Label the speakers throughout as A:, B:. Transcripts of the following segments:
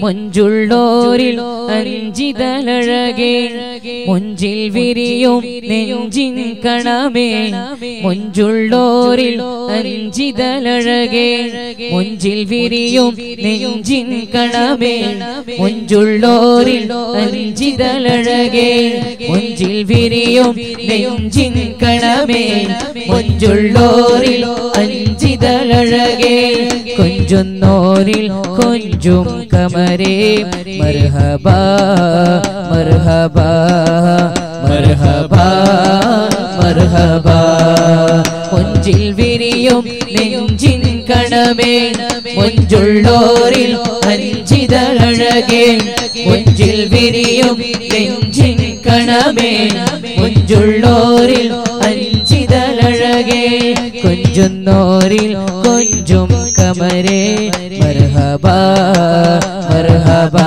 A: മുഞ്ചുള്ളോരിൽ അഞ്ചിതലഴകേ മുഞ്ചിൽ വിരിയും നെഞ്ചിൻ കണമേ മുഞ്ചുള്ളോരിൽ അഞ്ചിതലഴകേ മുഞ്ചിൽ വിരിയും നെഞ്ചിൻ കണമേ മുഞ്ചുള്ളോരിൽ അഞ്ചിതലഴകേ മുഞ്ചിൽ വിരിയും നെഞ്ചിൻ കണമേ മുഞ്ചുള്ളോരിൽ അഞ്ചിതലഴകേ കൊഞ്ചുന്നോരിൽ കൊഞ്ചും കമരേ മർഹബാ മർഹബാ മർഹബാ മർഹബാ കൊഞ്ചിൽ വിരിയും നെഞ്ചിൻ കണമേ മുഞ്ചുള്ളോരിൽ അഞ്ചിതഴകേ മുഞ്ചിൽ വിരിയും നെഞ്ചിൻ കണമേ മുഞ്ചുള്ളോരിൽ അഞ്ചിതഴകേ കൊഞ്ചുന്നോരിൽ കൊഞ്ചും കമരേ മർഹബാ മർഹബാ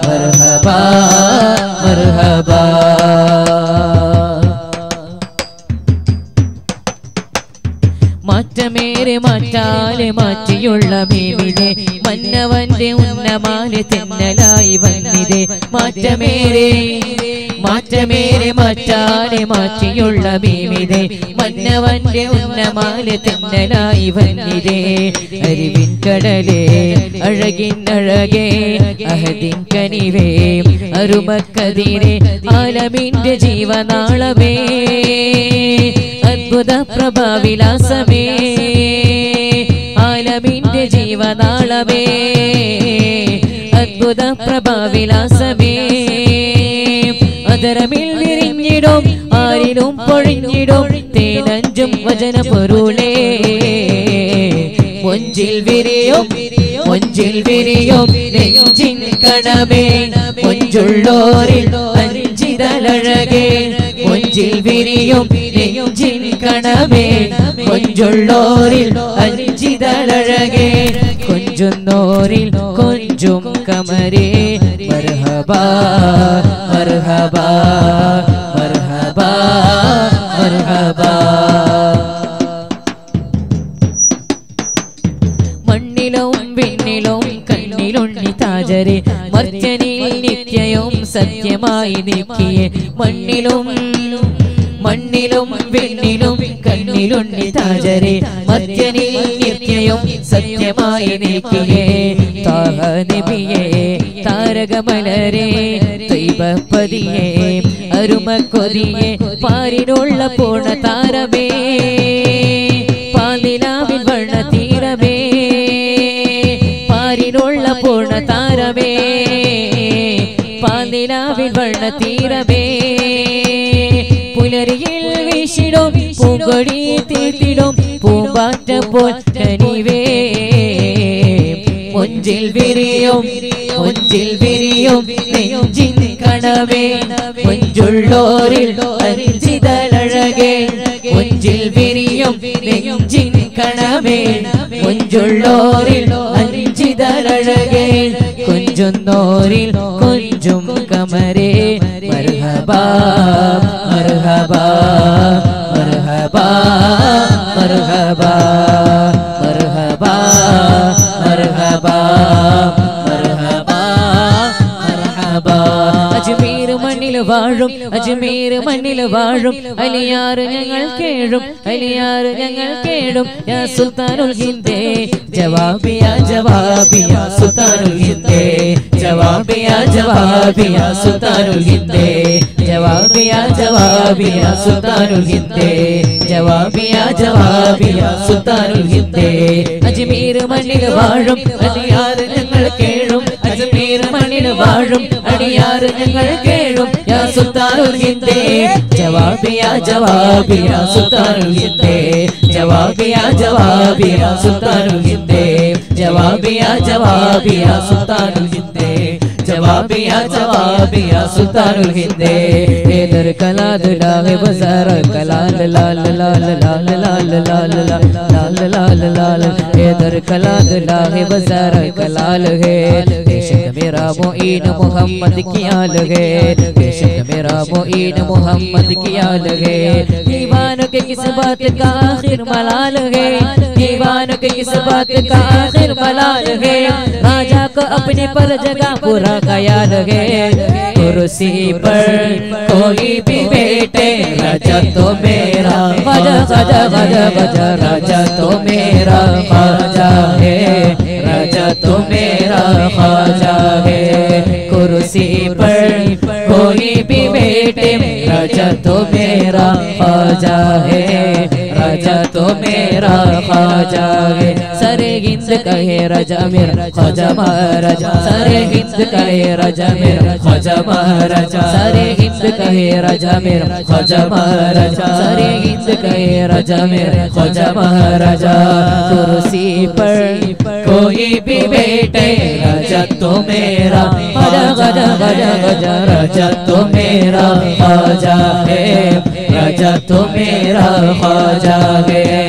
A: മർഹബാ മർഹബാ മാറ്റമേറെ മാറ്റാലെ മാറ്റിയുള്ള മീമിനെ മന്നവന്റെ ഉന്നമാലെ തെന്നലായി വന്നിതേ മാറ്റമേറെ മാറ്റാലെ മാറ്റിയുള്ള മീമിനെ മന്നവന്റെ ഉന്നമാലെ തെന്നലായി വന്നിതേ അറിവിൻ കടലേ അഴകിൻ അഴകേ അഹദിൻ കനിവേ അരുമക്കതിരെ ആലമിന്റെ ജീവനാളമേ അദ്ഭുത പ്രഭാവിലാസമേ ആലമിന്റെ ജീവനാളമേ അദ്ഭുത പ്രഭാവിലാസമേ അതരമിൽ വിരിഞ്ഞിടും ആരിലും പൊഴിഞ്ഞിടും തേനഞ്ചും വചന പൊരുളേ മുഞ്ചിൽ വിരിയും നെഞ്ചിൻ കണമേ മുഞ്ചുള്ളോരിൽ അഞ്ചിതലഴകേ മുഞ്ചിൽ വിരിയും നെഞ്ചിൻ കണമേ മുഞ്ചുള്ളോരിൽ അഞ്ചിതലഴകേ കൊഞ്ചുന്നോരിൽ കൊഞ്ചും കമരേ മർഹബാ മർഹബാ മർഹബാ മർഹബാ മണ്ണിലും വിണ്ണിലും കണ്ണിലുണ്ണി താജരെ മർത്യനിൽ നിത്യവും സത്യമായി നീക്കിയേ മണ്ണിലും വിണ്ണിലും കണ്ണിലുണ്ണി താജരെ മർത്യനിൽ നിത്യവും സത്യമായി നീക്കിയേ താഹ നബിയേ താരകമലരേ ത്വയ്ബപതിയേ അരുമക്കൊതിയേ പാരിനുള്ള പൂർണ്ണ താരമേ പാലിലാവിൽ വർണ്ണ തീരമേ പാരിനുള്ള പൂർണ്ണ താരമേ പാലിലാവിൽ വർണ്ണ തീരമേ പുലരിയിൽ വീശിടും പൂങ്കൊടി തീർത്തിടും പൂമ്പാറ്റ പോൽ കനിവേ മുഞ്ചിൽ വിരിയും നെഞ്ചിൻ കണമേ മുഞ്ചുള്ളോരിൽ അഞ്ചിതഴകേ മുഞ്ചിൽ വിരിയും നെഞ്ചിൻ കണമേ മുഞ്ചുള്ളോരിൽ അഞ്ചിതഴകേ കൊഞ്ചുന്നോരിൽ കൊഞ്ചും കമരേ മർഹബാ മർഹബാ മർഹബാ മർഹബാ മർഹബാ മർഹബാ മർഹബാ മർഹബാ അജ്മീർ മണ്ണിൽ വാഴും അലിയാറ് ഞങ്ങൾ കേഴും യാ സുൽത്താനുൽ ഹിന്ദേ ജവാബിയാ സുൽത്താനുൽ ഹിന്ദേ ജവാബിയാ സുൽത്താനുൽ ഹിന്ദേ ജവാബിയാ സുൽത്താനുൽ ഹിന്ദേ ജവാബിയാ സുൽത്താനുൽ ഹിന്ദേ അജ്മീർ മണ്ണിൽ വാഴും അലിയാറ് ഞങ്ങൾ കേഴും അജ്മീർ മണ്ണിൽ വാഴും അടിയാറ് ഞങ്ങൾ കേഴും യാ സുൽത്താനുൽ ഹിന്ദേ ജവാബിയാ സുൽത്താനുൽ ഹിന്ദേ ജവാബിയാ സുൽത്താനുൽ ഹിന്ദേ ജവാബിയാ സുൽത്താനുൽ ഹിന്ദേ ജവാബിയാ സുൽത്താനുൽ ഹിന്ദേ ഏദർ കലാദ ലാഹെ ബസാർ കലാൽ ലാൽ ലാൽ ലാൽ ലാൽ ലാൽ ലാൽ ലാൽ ലാൽ ഏദർ കലാദ ലാഹെ ബസാർ കലാൽ ഹേ बेशक मेरा मोईन मोहम्मद किया लगे बेशक मेरा मोईन मोहम्मद किया लगे दीवाना दीवानों के किस बात का आखिर मलाल है, दीवानों के किस बात का आखिर मलाल है, राजा को अपने पर जगह पूरा ख्याल है, कुर्सी पर कोई भी बैठे राजा तो मेरा ख्वाजा, ख्वाजा ख्वाजा ख्वाजा, राजा तो मेरा ख्वाजा है, राजा तो मेरा ख्वाजा है, कुर्सी पर कोई भी बैठे राजा तो मेरा ख्वाजा है, राजा तो मेरा ख्वाजा है। सरे हिंद कहे राजा मेरा ख्वाजा महाराजा, सरे हिंद कहे राजा मेरा ख्वाजा महाराजा, सरे हिंद कहे राजा मेरा ख्वाजा महाराजा, सरे हिंद कहे राजा मेरा ख्वाजा महाराजा, कुर्सी पर कोई भी बैठे राजा तो मेरा ख्वाजा, ख्वाजा ख्वाजा ख्वाजा, राजा तो मेरा ख्वाजा है, राजा तो मेरा ख्वाजा है।